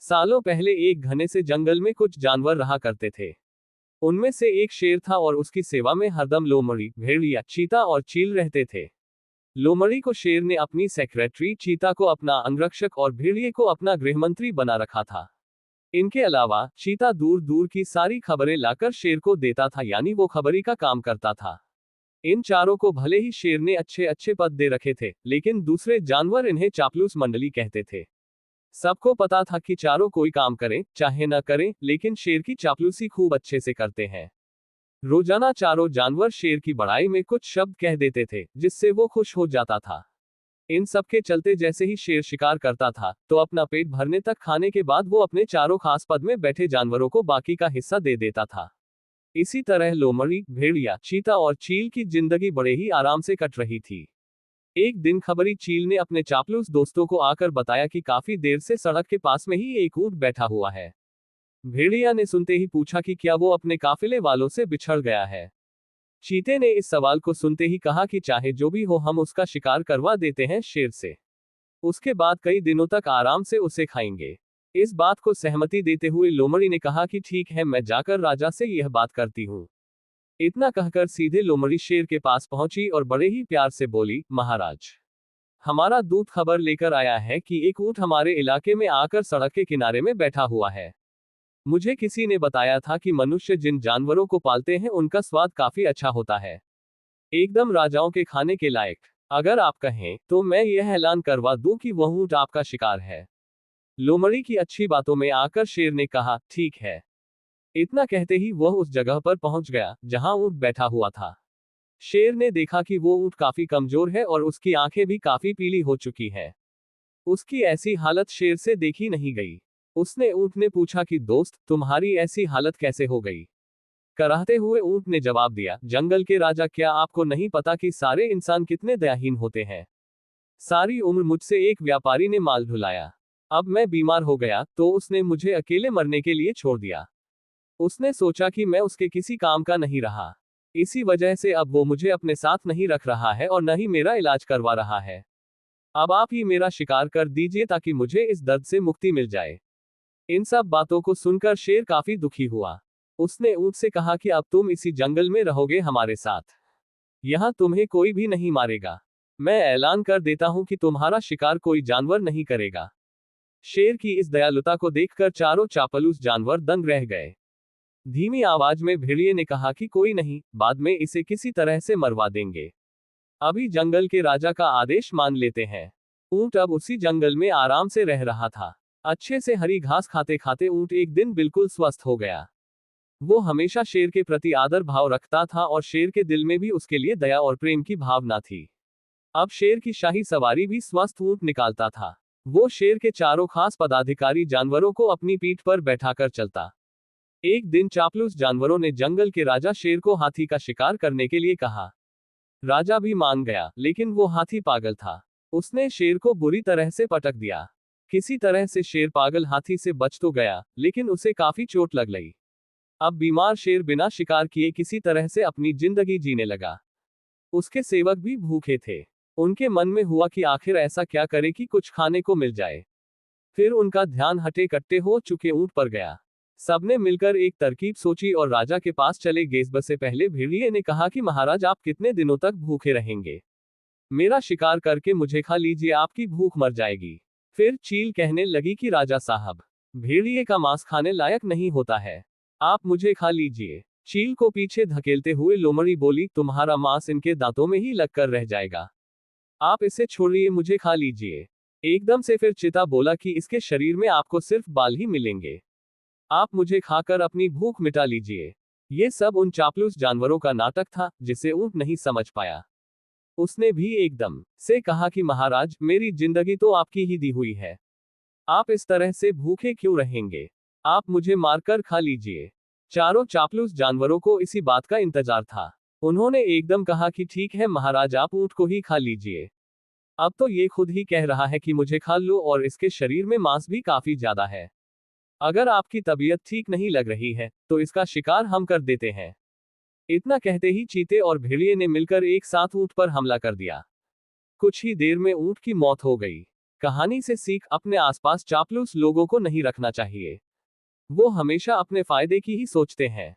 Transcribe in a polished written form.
सालों पहले एक घने से जंगल में कुछ जानवर रहा करते थे। उनमें से एक शेर था और उसकी सेवा में हरदम लोमड़ी, भेड़िया, चीता और चील रहते थे। लोमड़ी को शेर ने अपनी सेक्रेटरी, चीता को अपना अंगरक्षक और भेड़िए को अपना गृहमंत्री बना रखा था। इनके अलावा चीता दूर दूर की सारी खबरें लाकर शेर को देता था, यानी वो खबरी का काम करता था। इन चारों को भले ही शेर ने अच्छे अच्छे पद दे रखे थे, लेकिन दूसरे जानवर इन्हें चापलूस मंडली कहते थे। सबको पता था कि चारों कोई काम करें चाहे न करें, लेकिन शेर की चापलूसी खूब अच्छे से करते हैं। रोजाना चारों जानवर शेर की बड़ाई में कुछ शब्द कह देते थे, जिससे वो खुश हो जाता था। इन सब के चलते जैसे ही शेर शिकार करता था, तो अपना पेट भरने तक खाने के बाद वो अपने चारों खास पद में बैठे जानवरों को बाकी का हिस्सा दे देता था। इसी तरह लोमड़ी, भेड़िया, चीता और चील की जिंदगी बड़े ही आराम से कट रही थी। एक दिन खबरी चील ने अपने चापलूस दोस्तों को आकर बताया कि काफी देर से सड़क के पास में ही एक ऊंट बैठा हुआ है। भेड़िया ने सुनते ही पूछा कि क्या वो अपने काफिले वालों से बिछड़ गया है। चीते ने इस सवाल को सुनते ही कहा कि चाहे जो भी हो, हम उसका शिकार करवा देते हैं शेर से। उसके बाद कई दिनों तक आराम से उसे खाएंगे। इस बात को सहमति देते हुए लोमड़ी ने कहा कि ठीक है, मैं जाकर राजा से यह बात करती हूँ। इतना कहकर सीधे लोमड़ी शेर के पास पहुंची और बड़े ही प्यार से बोली, महाराज, हमारा दूत खबर लेकर आया है कि एक ऊंट हमारे इलाके में आकर सड़क के किनारे में बैठा हुआ है। मुझे किसी ने बताया था कि मनुष्य जिन जानवरों को पालते हैं उनका स्वाद काफी अच्छा होता है, एकदम राजाओं के खाने के लायक। अगर आप कहें तो मैं यह ऐलान करवा दूं कि वह ऊंट आपका शिकार है। लोमड़ी की अच्छी बातों में आकर शेर ने कहा, ठीक है। इतना कहते ही वह उस जगह पर पहुंच गया जहां ऊंट बैठा हुआ था। शेर ने देखा कि वो ऊंट काफी कमजोर है और उसकी आंखें भी काफी पीली हो चुकी है। उसकी ऐसी हालत शेर से देखी नहीं गई। उसने ऊंट ने पूछा कि दोस्त, तुम्हारी ऐसी हालत कैसे हो गई? कराहते हुए ऊंट ने जवाब दिया, जंगल के राजा, क्या आपको नहीं पता कि सारे इंसान कितने दयाहीन होते हैं? सारी उम्र मुझसे एक व्यापारी ने माल ढुलाया। अब मैं बीमार हो गया तो उसने मुझे अकेले मरने के लिए छोड़ दिया। उसने सोचा कि मैं उसके किसी काम का नहीं रहा। इसी वजह से अब वो मुझे अपने साथ नहीं रख रहा है और न ही मेरा इलाज करवा रहा है। अब आप ही मेरा शिकार कर दीजिए ताकि मुझे इस दर्द से मुक्ति मिल जाए। इन सब बातों को सुनकर शेर काफी दुखी हुआ। उसने ऊंट से कहा कि अब तुम इसी जंगल में रहोगे हमारे साथ। यहां तुम्हें कोई भी नहीं मारेगा। मैं ऐलान कर देता हूं कि तुम्हारा शिकार कोई जानवर नहीं करेगा। शेर की इस दयालुता को देखकर चारों चापलूस जानवर दंग रह गए। धीमी आवाज में भेड़िए ने कहा कि कोई नहीं, बाद में इसे किसी तरह से मरवा देंगे। अभी जंगल के राजा का आदेश मान लेते हैं। ऊंट अब उसी जंगल में आराम से रह रहा था। अच्छे से हरी घास खाते खाते ऊंट एक दिन बिल्कुल स्वस्थ हो गया। वो हमेशा शेर के प्रति आदर भाव रखता था और शेर के दिल में भी उसके लिए दया और प्रेम की भावना थी। अब शेर की शाही सवारी भी स्वस्थ ऊंट निकालता था। वो शेर के चारों खास पदाधिकारी जानवरों को अपनी पीठ पर बैठाकर चलता। एक दिन चापलूस जानवरों ने जंगल के राजा शेर को हाथी का शिकार करने के लिए कहा। राजा भी मान गया, लेकिन वो हाथी पागल था। उसने शेर को बुरी तरह से पटक दिया। किसी तरह से शेर पागल हाथी से बच तो गया, लेकिन उसे काफी चोट लग गई। अब बीमार शेर बिना शिकार किए किसी तरह से अपनी जिंदगी जीने लगा। उसके सेवक भी भूखे थे। उनके मन में हुआ कि आखिर ऐसा क्या करे कि कुछ खाने को मिल जाए। फिर उनका ध्यान हटे कट्टे हो चुके ऊंट पर गया। सबने मिलकर एक तरकीब सोची और राजा के पास चले गए। सबसे पहले भेड़िए ने कहा कि महाराज, आप कितने दिनों तक भूखे रहेंगे? मेरा शिकार करके मुझे खा लीजिए, आपकी भूख मर जाएगी। फिर चील कहने लगी कि राजा साहब, भेड़िए का मांस खाने लायक नहीं होता है, आप मुझे खा लीजिए। चील को पीछे धकेलते हुए लोमड़ी बोली, तुम्हारा मांस इनके दांतों में ही लगकर रह जाएगा, आप इसे छोड़िए, मुझे खा लीजिए। एकदम से फिर चीता बोला कि इसके शरीर में आपको सिर्फ बाल ही मिलेंगे, आप मुझे खाकर अपनी भूख मिटा लीजिए। ये सब उन चापलूस जानवरों का नाटक था जिसे ऊंट नहीं समझ पाया। उसने भी एकदम से कहा कि महाराज, मेरी जिंदगी तो आपकी ही दी हुई है, आप इस तरह से भूखे क्यों रहेंगे? आप मुझे मारकर खा लीजिए। चारों चापलूस जानवरों को इसी बात का इंतजार था। उन्होंने एकदम कहा कि ठीक है महाराज, आप ऊंट को ही खा लीजिए। अब तो ये खुद ही कह रहा है कि मुझे खा लो, और इसके शरीर में मांस भी काफी ज्यादा है। अगर आपकी तबीयत ठीक नहीं लग रही है तो इसका शिकार हम कर देते हैं। इतना कहते ही चीते और भेड़िए ने मिलकर एक साथ ऊंट पर हमला कर दिया। कुछ ही देर में ऊंट की मौत हो गई। कहानी से सीख, अपने आसपास चापलूस लोगों को नहीं रखना चाहिए। वो हमेशा अपने फायदे की ही सोचते हैं।